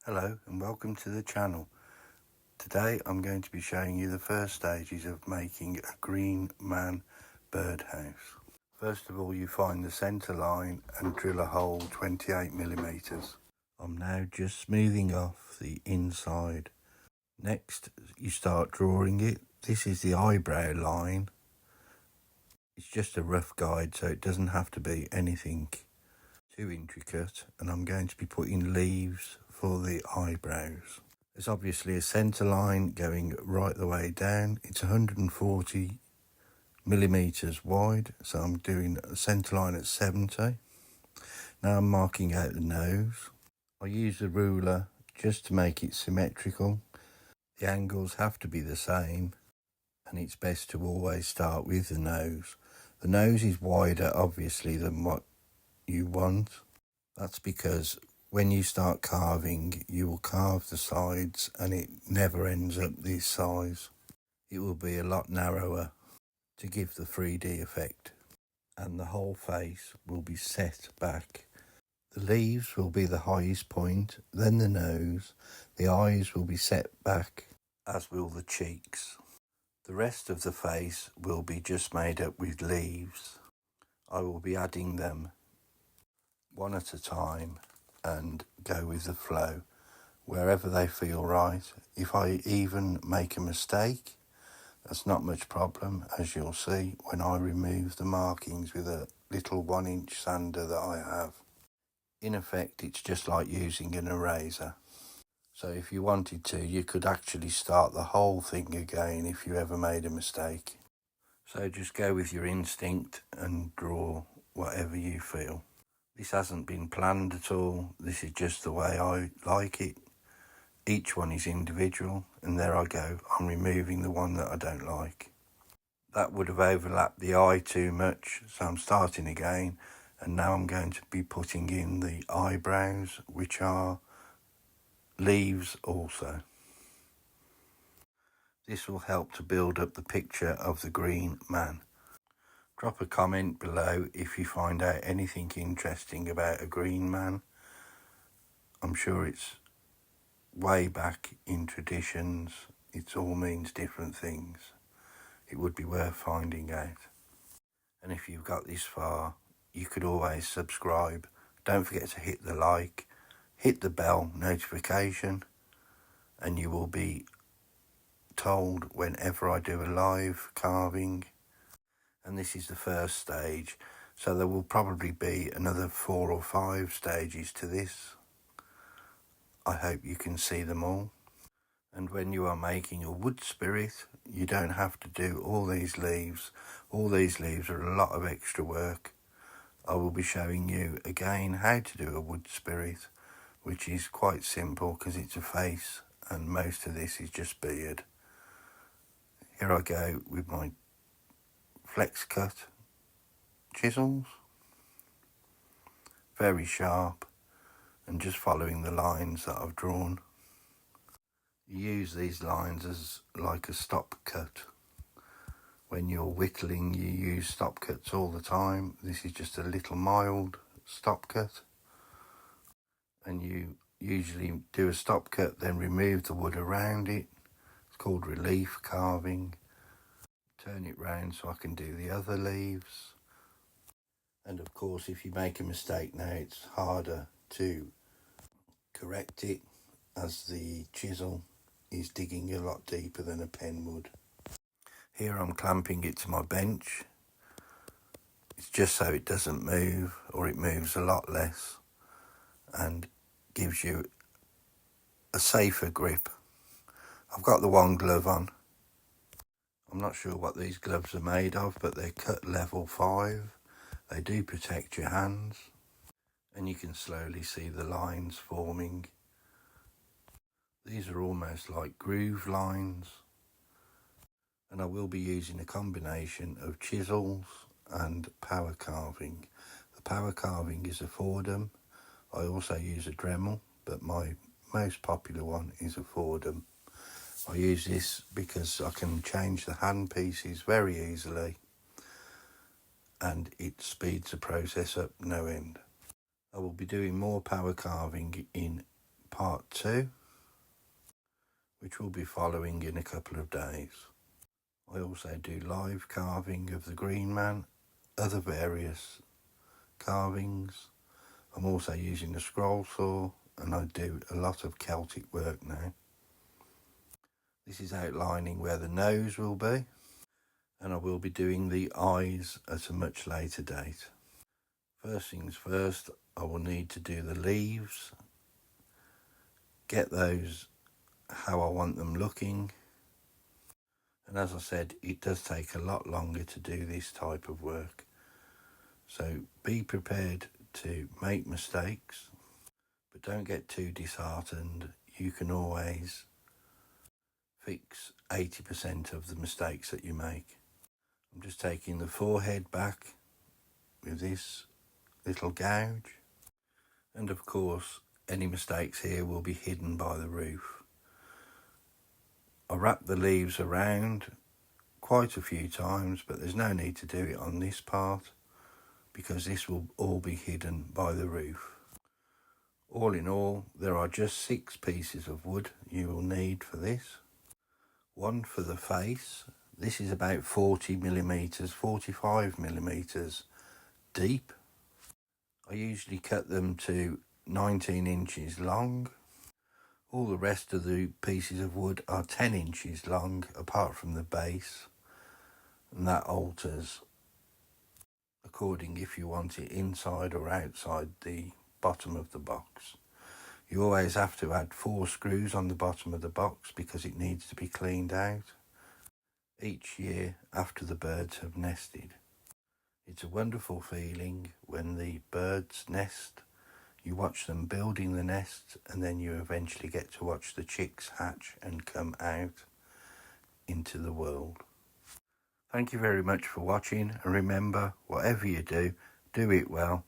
Hello and welcome to the channel. Today I'm going to be showing you the first stages of making a green man birdhouse. First of all, you find the centre line and drill a hole 28mm. I'm now just smoothing off the inside. Next you start drawing it. This is the eyebrow line. It's just a rough guide, so it doesn't have to be anything too intricate, and I'm going to be putting leaves for the eyebrows. There's obviously a centre line going right the way down. It's 140mm wide, so I'm doing a centre line at 70. Now I'm marking out the nose. I use a ruler just to make it symmetrical. The angles have to be the same, and it's best to always start with the nose. The nose is wider obviously than what you want. That's because when you start carving, you will carve the sides and it never ends up this size. It will be a lot narrower to give the 3D effect, and the whole face will be set back. The leaves will be the highest point, then the nose. The eyes will be set back, as will the cheeks. The rest of the face will be just made up with leaves. I will be adding them one at a time and go with the flow wherever they feel right. If I even make a mistake, that's not much problem, as you'll see when I remove the markings with a little 1-inch sander that I have. In effect, it's just like using an eraser. So if you wanted to, you could actually start the whole thing again if you ever made a mistake. So just go with your instinct and draw whatever you feel. This hasn't been planned at all. This is just the way I like it. Each one is individual, and there I go. I'm removing the one that I don't like. That would have overlapped the eye too much, so I'm starting again. And now I'm going to be putting in the eyebrows, which are leaves also. This will help to build up the picture of the green man. Drop a comment below if you find out anything interesting about a green man. I'm sure it's way back in traditions. It all means different things. It would be worth finding out. And if you've got this far, you could always subscribe. Don't forget to hit the like, hit the bell notification, and you will be told whenever I do a live carving. And this is the first stage, so there will probably be another 4 or 5 stages to this. I hope you can see them all. And when you are making a wood spirit, you don't have to do all these leaves. All these leaves are a lot of extra work. I will be showing you again how to do a wood spirit, which is quite simple because it's a face and most of this is just beard. Here I go with my flex cut chisels, very sharp, and just following the lines that I've drawn. You use these lines as like a stop cut. When you're whittling, you use stop cuts all the time. This is just a little mild stop cut, and you usually do a stop cut, then remove the wood around it. It's called relief carving. Turn it round so I can do the other leaves. And of course, if you make a mistake now, it's harder to correct it, as the chisel is digging a lot deeper than a pen would. Here I'm clamping it to my bench. It's just so it doesn't move, or it moves a lot less, and gives you a safer grip. I've got the one glove on. I'm not sure what these gloves are made of, but they're cut level 5. They do protect your hands, and you can slowly see the lines forming. These are almost like groove lines, and I will be using a combination of chisels and power carving. The power carving is a Fordham. I also use a Dremel, but my most popular one is a Fordham. I use this because I can change the hand pieces very easily, and it speeds the process up no end. I will be doing more power carving in part 2, which will be following in a couple of days. I also do live carving of the Green Man, other various carvings. I'm also using a scroll saw, and I do a lot of Celtic work now. This is outlining where the nose will be, and I will be doing the eyes at a much later date. First things first, I will need to do the leaves, get those how I want them looking, and as I said, it does take a lot longer to do this type of work, so be prepared to make mistakes, but don't get too disheartened. You can always fix 80% of the mistakes that you make. I'm just taking the forehead back with this little gouge, and of course any mistakes here will be hidden by the roof. I wrap the leaves around quite a few times, but there's no need to do it on this part because this will all be hidden by the roof. All in all, there are just 6 pieces of wood you will need for this. One for the face. This is about 40 millimeters, 45 millimeters deep. I usually cut them to 19 inches long. All the rest of the pieces of wood are 10 inches long, apart from the base, and that alters according if you want it inside or outside the bottom of the box. You always have to add 4 screws on the bottom of the box because it needs to be cleaned out each year after the birds have nested. It's a wonderful feeling when the birds nest. You watch them building the nest, and then you eventually get to watch the chicks hatch and come out into the world. Thank you very much for watching, and remember, whatever you do, do it well.